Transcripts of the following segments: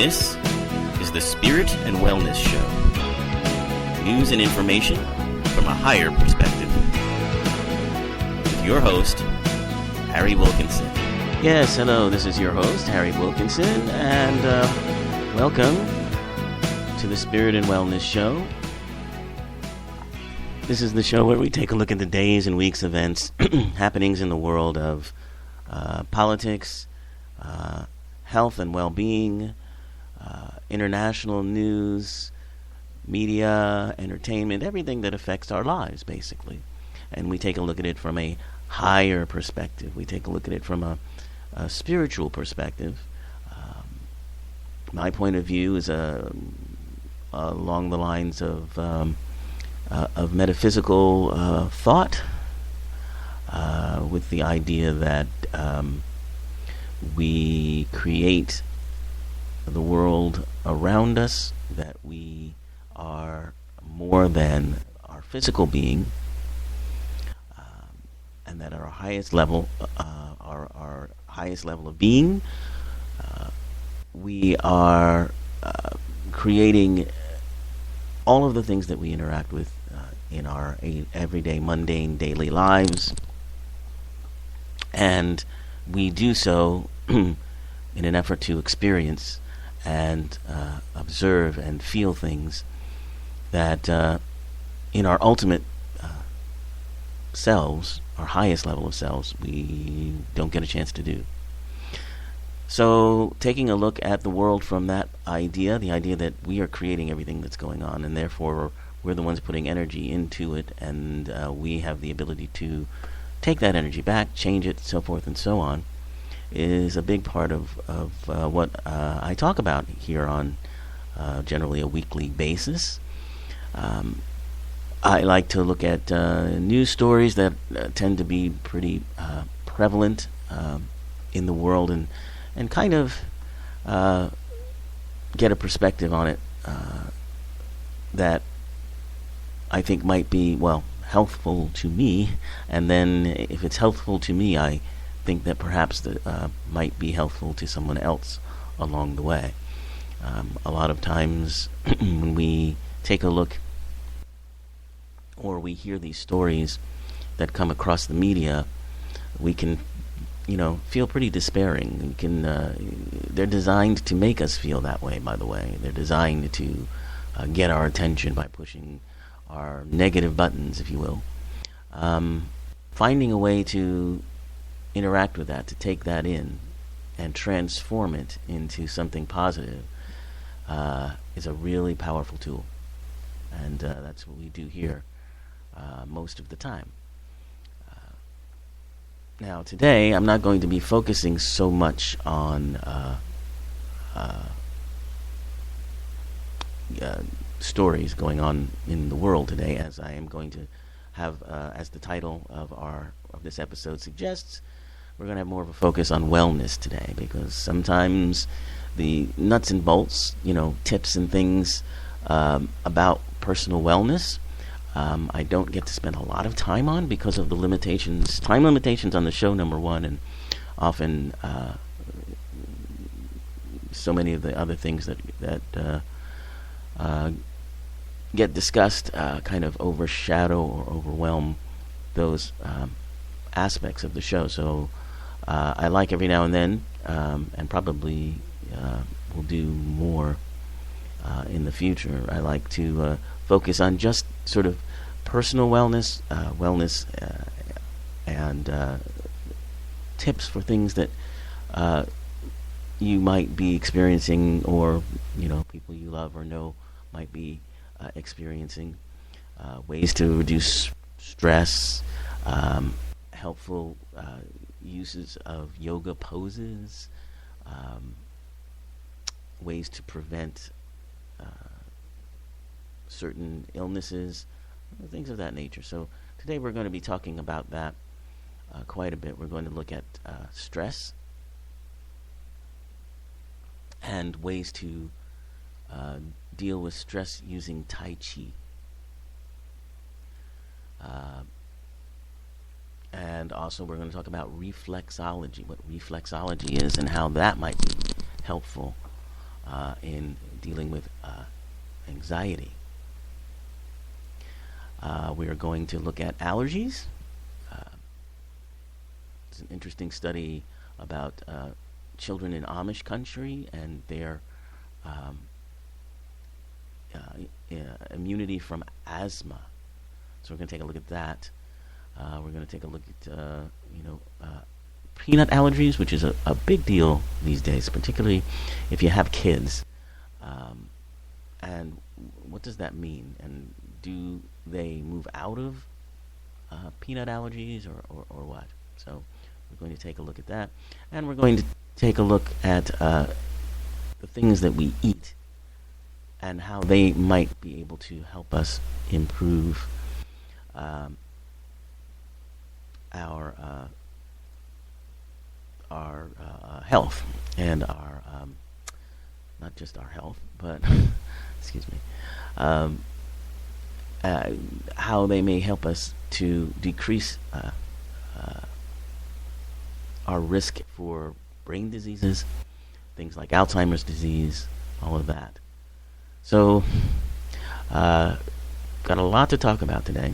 This is the Spirit and Wellness Show. News and information from a higher perspective. With your host, Harry Wilkinson. Yes, hello, this is your host, Harry Wilkinson, and welcome to the Spirit and Wellness Show. This is the show where we take a look at the days and weeks events, happenings in the world of politics, health and well-being, international news, media, entertainment, everything that affects our lives, basically. And we take a look at it from a higher perspective. We take a look at it from a spiritual perspective. My point of view is along the lines of metaphysical thought, with the idea that we create the world around us, that we are more than our physical being, and that our highest level, our highest level of being, we are creating all of the things that we interact with in our everyday, mundane, daily lives, and we do so in an effort to experience and observe and feel things that in our ultimate selves, our highest level of selves, we don't get a chance to do. So taking a look at the world from that idea, the idea that we are creating everything that's going on, and therefore we're the ones putting energy into it, and we have the ability to take that energy back, change it, so forth and so on, is a big part of what I talk about here on generally a weekly basis. I like to look at news stories that tend to be pretty prevalent in the world, and kind of get a perspective on it that I think might be, well, healthful to me, and then if it's healthful to me, I think that perhaps that might be helpful to someone else along the way. A lot of times when we take a look or we hear these stories that come across the media, we can, feel pretty despairing. We can. They're designed to make us feel that way, by the way. They're designed to get our attention by pushing our negative buttons, if you will. Finding a way to interact with that, to take that in and transform it into something positive is a really powerful tool. And that's what we do here most of the time. Now, today, I'm not going to be focusing so much on stories going on in the world today, as I am going to have, as the title of this episode suggests, we're going to have more of a focus on wellness today, because sometimes the nuts and bolts, tips and things about personal wellness, I don't get to spend a lot of time on because of the time limitations on the show, number one, and often so many of the other things that get discussed kind of overshadow or overwhelm those aspects of the show. So I like every now and then, and probably will do more in the future, I like to focus on just sort of personal wellness, and tips for things that you might be experiencing, or people you love or know might be experiencing. Ways to reduce stress, helpful uses of yoga poses, ways to prevent certain illnesses, things of that nature. So today we're going to be talking about that quite a bit. We're going to look at stress and ways to deal with stress using Tai Chi. And also we're going to talk about reflexology, what reflexology is and how that might be helpful in dealing with anxiety. We are going to look at allergies. It's an interesting study about children in Amish country and their um, immunity from asthma. So we're going to take a look at that. We're going to take a look at peanut allergies, which is a big deal these days, particularly if you have kids. And what does that mean? And do they move out of peanut allergies or what? So we're going to take a look at that. And we're going to take a look at the things that we eat and how they might be able to help us improve our health and our not just our health, but excuse me, how they may help us to decrease our risk for brain diseases, things like Alzheimer's disease, all of that. So, got a lot to talk about today.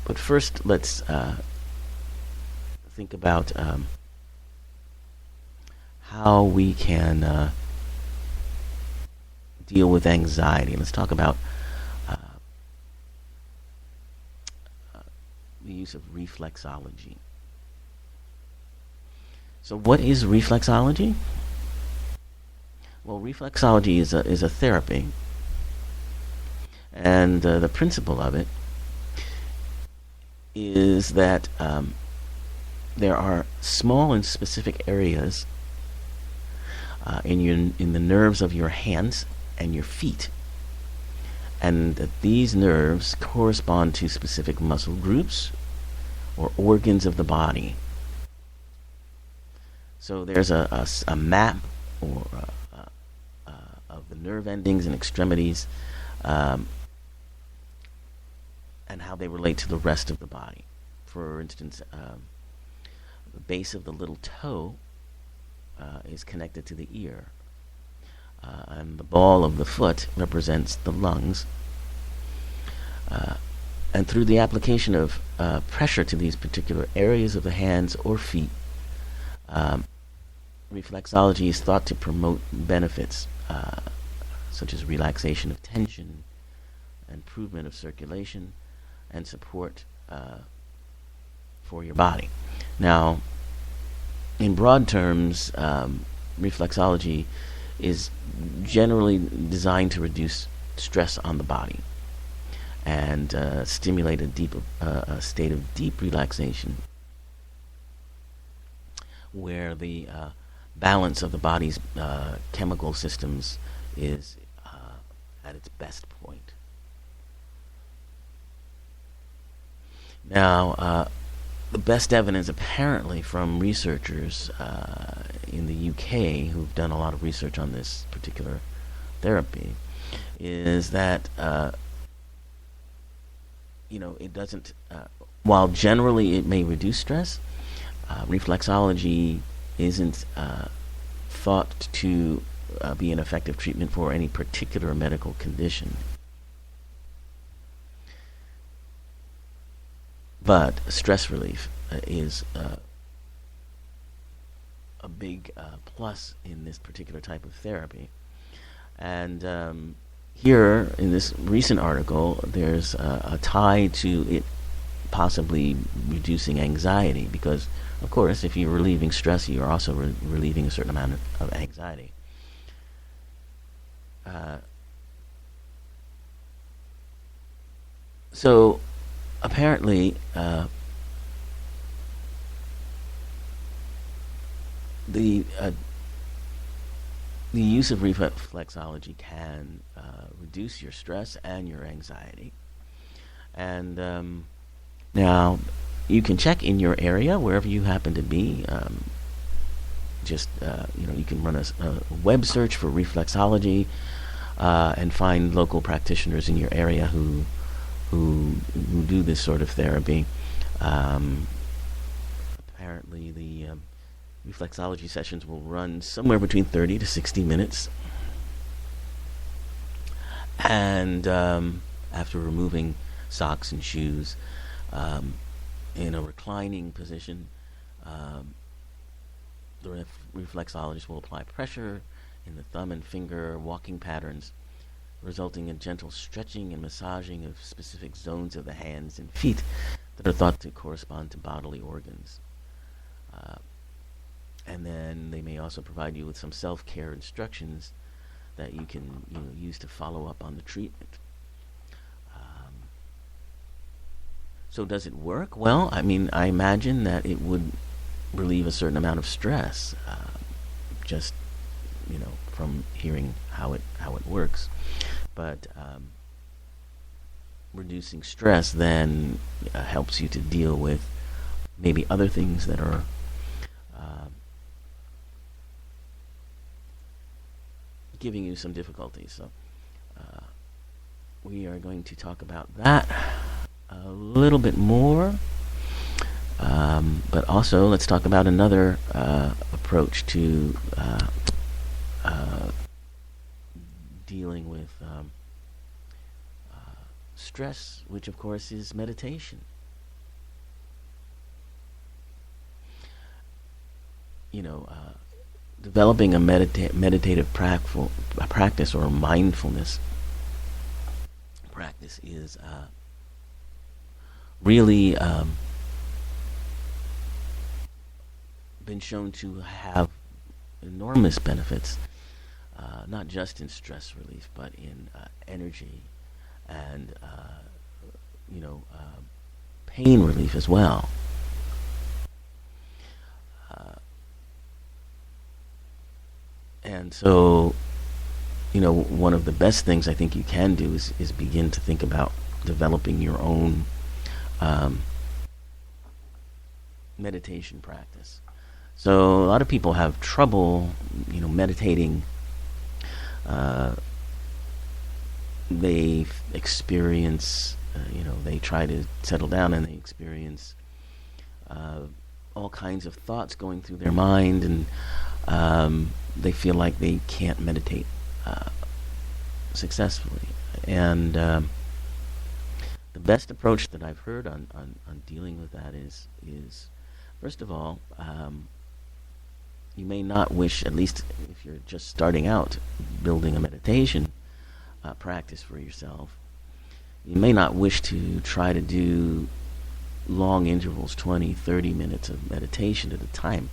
But first, let's think about how we can deal with anxiety. Let's talk about the use of reflexology. So what is reflexology? Well, reflexology is a therapy, and the principle of it is that there are small and specific areas in the nerves of your hands and your feet, and that these nerves correspond to specific muscle groups or organs of the body. So there's a map or of the nerve endings and extremities, and how they relate to the rest of the body. For instance, the base of the little toe is connected to the ear, and the ball of the foot represents the lungs. And through the application of pressure to these particular areas of the hands or feet, reflexology is thought to promote benefits such as relaxation of tension, improvement of circulation, and support for your body. Now, in broad terms, reflexology is generally designed to reduce stress on the body and stimulate a state of deep relaxation where the balance of the body's chemical systems is at its best point. Now, the best evidence apparently from researchers in the UK who've done a lot of research on this particular therapy is that it doesn't, while generally it may reduce stress, reflexology isn't thought to be an effective treatment for any particular medical condition. But stress relief is a big plus in this particular type of therapy. And here, in this recent article, there's a tie to it possibly reducing anxiety, because, of course, if you're relieving stress, you're also relieving a certain amount of anxiety. So, apparently, the use of reflexology can reduce your stress and your anxiety. And now, you can check in your area, wherever you happen to be. You can run a web search for reflexology and find local practitioners in your area who do this sort of therapy. Apparently, reflexology sessions will run somewhere between 30 to 60 minutes. And after removing socks and shoes, in a reclining position, the reflexologist will apply pressure in the thumb and finger walking patterns, resulting in gentle stretching and massaging of specific zones of the hands and feet that are thought to correspond to bodily organs. And then they may also provide you with some self-care instructions that you can use to follow up on the treatment. So does it work? Well, I mean, I imagine that it would relieve a certain amount of stress, just from hearing how it works. But reducing stress then helps you to deal with maybe other things that are giving you some difficulties. So we are going to talk about that a little bit more, but also let's talk about another approach to dealing with stress, which of course is meditation. Developing a meditative practice or mindfulness practice is really been shown to have enormous benefits, not just in stress relief, but in energy and pain relief as well. And so, one of the best things I think you can do is begin to think about developing your own meditation practice. So a lot of people have trouble, meditating. They experience, they try to settle down and they experience all kinds of thoughts going through their mind, and they feel like they can't meditate successfully. And the best approach that I've heard on dealing with that is first of all, you may not wish, at least if you're just starting out building a meditation practice for yourself, you may not wish to try to do long intervals, 20, 30 minutes of meditation at a time.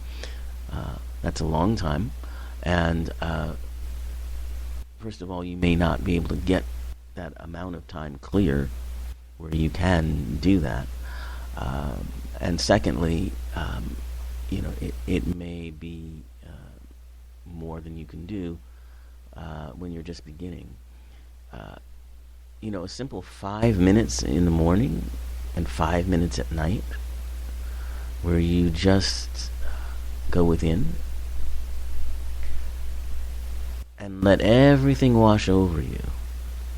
That's a long time. And first of all, you may not be able to get that amount of time clear where you can do that. And secondly, it may be more than you can do when you're just beginning. A simple 5 minutes in the morning and 5 minutes at night, where you just go within and let everything wash over you.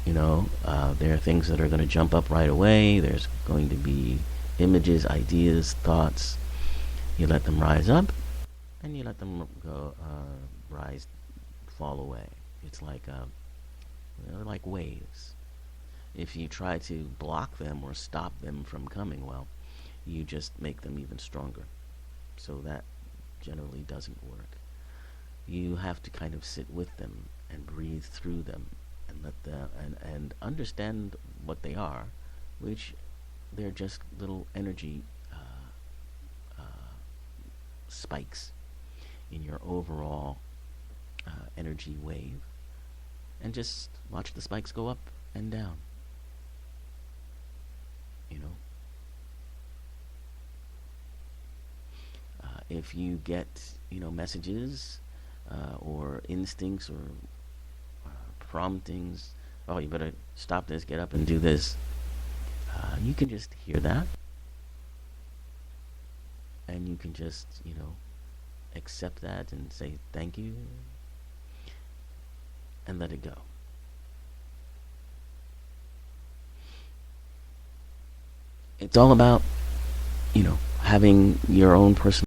There are things that are going to jump up right away. There's going to be images, ideas, thoughts. You let them rise up, and you let them go, fall away. It's like like waves. If you try to block them or stop them from coming, well, you just make them even stronger. So that generally doesn't work. You have to kind of sit with them and breathe through them and let them and understand what they are, which they're just little energy spikes in your overall energy wave, and just watch the spikes go up and down. If you get messages or instincts or promptings, oh, you better stop this, get up and do this, you can just hear that, and you can just accept that and say thank you and let it go. It's all about having your own personal